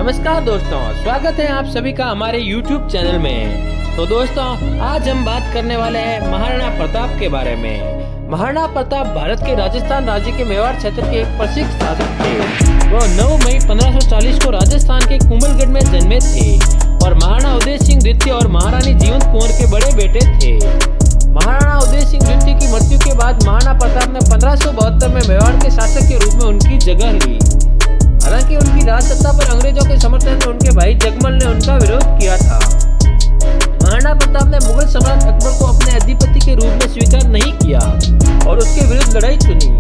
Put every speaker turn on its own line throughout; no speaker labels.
नमस्कार दोस्तों, स्वागत है आप सभी का हमारे YouTube चैनल में। तो दोस्तों, आज हम बात करने वाले हैं महाराणा प्रताप के बारे में। महाराणा प्रताप भारत के राजस्थान राज्य के मेवाड़ क्षेत्र के एक प्रसिद्ध शासक थे। वो 9 मई 1540 को राजस्थान के कुंभलगढ़ में जन्मे थे और महाराणा उदय सिंह द्वितीय और महारानी जीवंत कुंवर के बड़े बेटे थे। महाराणा उदय सिंह द्वितीय की मृत्यु के बाद महाराणा प्रताप ने 1572 में मेवाड़ के शासक के रूप में उनकी जगह ली। हालांकि उनकी राज सत्ता पर अंग्रेजों के समर्थन में उनके भाई जगमल ने उनका विरोध किया था। महाराणा प्रताप ने मुगल सम्राट अकबर को अपने अधिपति के रूप में स्वीकार नहीं किया और उसके विरुद्ध लड़ाई चुनी।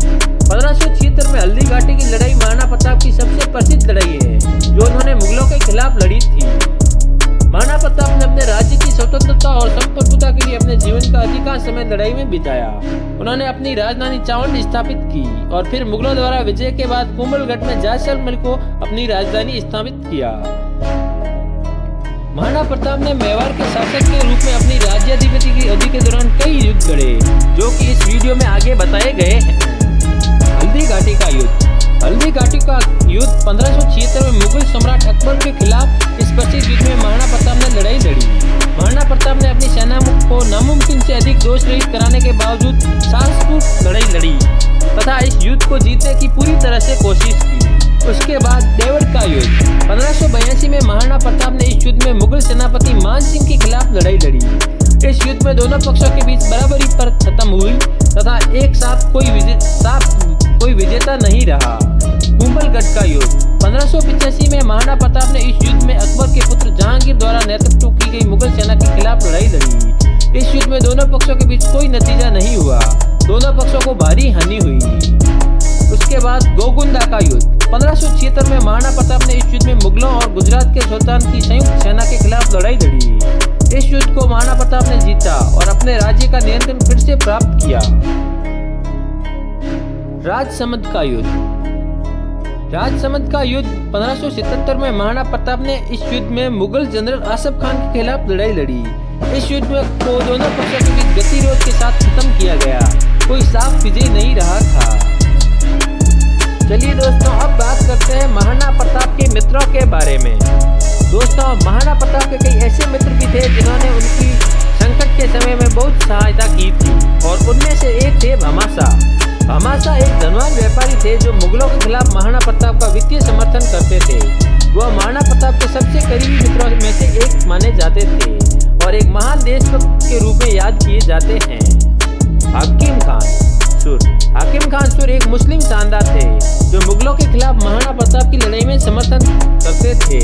1576 में हल्दी घाटी की लड़ाई महाराणा प्रताप की सबसे प्रसिद्ध लड़ाई है, जो उन्होंने मुगलों के खिलाफ लड़ी थी। महाराणा प्रताप ने अपने राज्य की स्वतंत्रता और संप्रभुता के लिए अपने जीवन का अधिकांश समय लड़ाई में बिताया। उन्होंने अपनी राजधानी चावंड स्थापित की और फिर मुगलों द्वारा विजय के बाद कुंभलगढ़ में जैसलमेर को अपनी राजधानी स्थापित किया। महाराणा प्रताप ने मेवाड़ के शासक के रूप में अपनी राज्याधिपति की अवधि के दौरान कई युद्ध लड़े, जो कि इस वीडियो में आगे बताए गए हैं। हल्दी घाटी का युद्ध। हल्दी घाटी का युद्ध 1576 में मुगल सम्राट अकबर के खिलाफ इस प्रसिद्ध युद्ध में महाराणा प्रताप ने लड़ाई लड़ी। महाराणा प्रताप ने अपनी सेना को नामुमकिन से अधिक दोष रहित कराने के बावजूद साहसपूर्ण लड़ाई लड़ी तथा इस युद्ध को जीतने की पूरी तरह से कोशिश की। उसके बाद देवड़ का युद्ध। 1582 में महाराणा प्रताप ने इस युद्ध में मुगल सेनापति मान सिंह के खिलाफ लड़ाई लड़ी। इस युद्ध में दोनों पक्षों के बीच बराबरी पर खत्म हुई तथा एक साथ कोई विजेता नहीं रहा। कुंभलगढ़ का युद्ध। 1585 में महाराणा प्रताप ने इस युद्ध में अकबर के पुत्र जहांगीर द्वारा नेतृत्व की गई मुगल सेना के खिलाफ लड़ाई लड़ी। इस युद्ध में दोनों पक्षों के बीच कोई नतीजा नहीं हुआ, दोनों पक्षों को भारी हानि हुई। उसके बाद गोगुंदा का युद्ध। 1576 में महाराणा प्रताप ने इस युद्ध में मुगलों और गुजरात के सुल्तान की संयुक्त सेना के खिलाफ लड़ाई लड़ी। इस युद्ध को महाराणा प्रताप ने जीता और अपने राज्य का नियंत्रण फिर से प्राप्त किया। राजसमंद का युद्ध। राजसमंद का युद्ध 1577 में महाराणा प्रताप ने इस युद्ध में मुगल जनरल आसफ खान के खिलाफ लड़ाई लड़ी। इस युद्ध को दोनों पक्षों के बीच गतिरोध के साथ खत्म किया गया, कोई साफ विजय नहीं रहा था। चलिए दोस्तों, अब बात करते हैं महाराणा प्रताप के मित्रों के बारे में। दोस्तों, महाराणा प्रताप के कई ऐसे मित्र भी थे जिन्होंने उनकी संकट के समय में बहुत सहायता की थी और उनमें से एक थे भामाशाह। भामाशाह एक धनवान व्यापारी थे जो मुगलों के खिलाफ महाराणा प्रताप का वित्तीय समर्थन करते थे। वह महाराणा प्रताप के सबसे करीबी मित्रों में से एक माने जाते थे और एक महान देशभक्त के रूप में याद किए जाते हैं। हाकिम खान सुर। हाकिम खान सुर एक मुस्लिम शानदार थे जो मुगलों के खिलाफ महाराणा प्रताप की लड़ाई में समर्थन करते थे।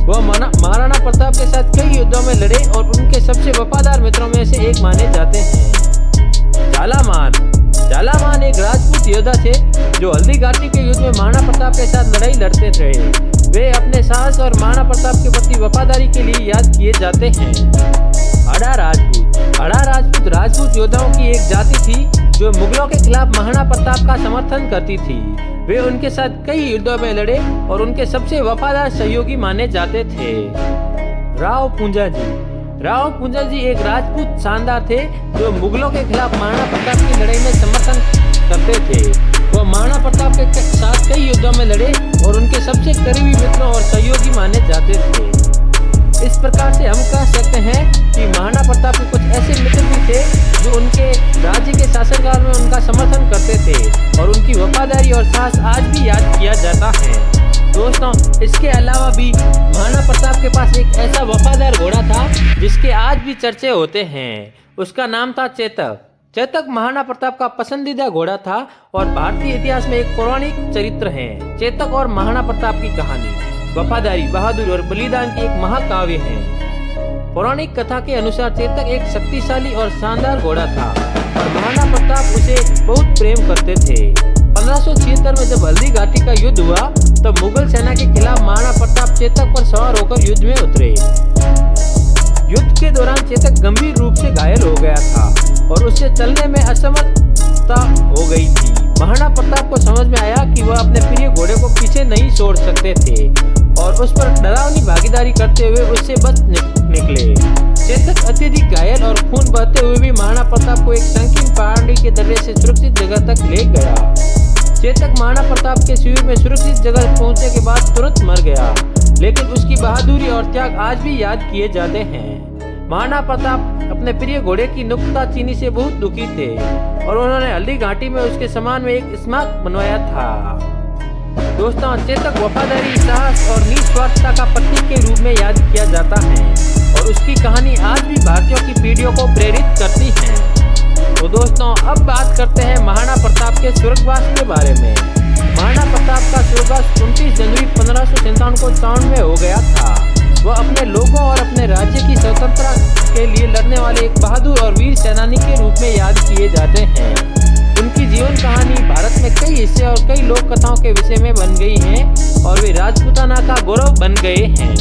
वह महाराणा प्रताप के साथ कई युद्धों में लड़े और उनके सबसे वफादार मित्रों में से एक माने जाते हैं। झालामान। झालामान एक राजपूत योद्धा थे जो हल्दी घाटी के युद्ध में महाराणा प्रताप के साथ लड़ाई लड़ते रहे। वे अपने साहस और महाराणा प्रताप के प्रति वफादारी के लिए याद किए जाते हैं। हाड़ा राजपूत। हाड़ा राजपूत योद्धाओं की एक जाति थी जो मुगलों के खिलाफ महाराणा प्रताप का समर्थन करती थी। वे उनके साथ कई युद्धों में लड़े और उनके सबसे वफादार सहयोगी माने जाते थे। राव पूंजाजी। राव पूंजाजी एक राजपूत शानदार थे जो मुगलों के खिलाफ महाराणा प्रताप की लड़ाई में समर्थन करते थे। वह महाराणा प्रताप के साथ कई युद्धों में लड़े और उनके सबसे करीबी मित्रों और सहयोगी माने जाते थे। इस प्रकार से हम कह सकते हैं कि महाराणा प्रताप के कुछ ऐसे मित्र भी थे जो उनके राज्य के शासनकाल में उनका समर्थन करते थे और उनकी वफादारी और साहस आज भी याद किया जाता है। दोस्तों, इसके अलावा भी महाराणा प्रताप के पास एक ऐसा वफादार घोड़ा था जिसके आज भी चर्चे होते हैं। उसका नाम था चेतक। चेतक महाराणा प्रताप का पसंदीदा घोड़ा था और भारतीय इतिहास में एक पौराणिक चरित्र है। चेतक और महाराणा प्रताप की कहानी वफादारी, बहादुरी और बलिदान की एक महाकाव्य है। पौराणिक कथा के अनुसार चेतक एक शक्तिशाली और शानदार घोड़ा था और महाराणा प्रताप उसे बहुत प्रेम करते थे। 1576 में जब हल्दी घाटी का युद्ध हुआ तब मुगल सेना के खिलाफ महाराणा प्रताप चेतक पर सवार होकर युद्ध में उतरे। युद्ध के दौरान चेतक गंभीर रूप से घायल हो गया था और उससे चलने में असमर्थता हो गई थी। महाराणा प्रताप को समझ में आया कि वह अपने प्रिय घोड़े को पीछे नहीं छोड़ सकते थे और उस पर डरावनी भागीदारी करते हुए उससे बच निकले। चेतक अत्यधिक घायल और खून बहते हुए भी महाराणा प्रताप को एक संकीर्ण पहाड़ी के दर्रे से सुरक्षित जगह तक ले गया। चेतक महाराणा प्रताप के शिविर में सुरक्षित जगह पहुंचने के बाद तुरंत मर गया। लेकिन उसकी बहादुरी और त्याग आज भी याद किए जाते हैं। महाराणा प्रताप अपने प्रिय घोड़े की नुक्ताचीनी से बहुत दुखी थे और उन्होंने हल्दी घाटी में उसके सम्मान में एक स्मारक बनवाया था। दोस्तों, चेतक वफादारी, साहस और निस्वार्थता का प्रतीक के रूप में याद किया जाता है और उसकी कहानी आज भी भारतीयों की पीढ़ियों को प्रेरित करती है। तो दोस्तों, अब बात करते हैं महाराणा प्रताप के स्वर्गवास के बारे में। महाराणा प्रताप का स्वर्गवास 29 जनवरी 1557 को चांद में हो गया था। वह अपने लोगों और अपने राज्य की स्वतंत्रता के लिए लड़ने वाले एक बहादुर और वीर सेनानी के रूप में याद किए जाते हैं। उनकी जीवन कहानी भारत में कई हिस्से और कई लोक कथाओं के विषय में बन गई है और वे राजपूताना का गौरव बन गए हैं।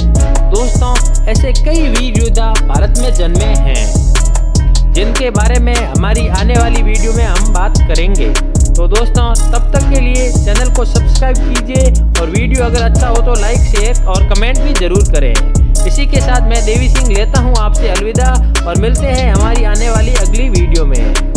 दोस्तों, ऐसे कई वीर योद्धा भारत में जन्मे हैं जिनके बारे में हमारी आने वाली वीडियो में हम बात करेंगे। तो दोस्तों, तब तक के लिए चैनल को सब्सक्राइब कीजिए और वीडियो अगर अच्छा हो तो लाइक, शेयर और कमेंट भी जरूर करें। इसी के साथ मैं देवी सिंह लेता हूं आपसे अलविदा और मिलते हैं हमारी आने वाली अगली वीडियो में।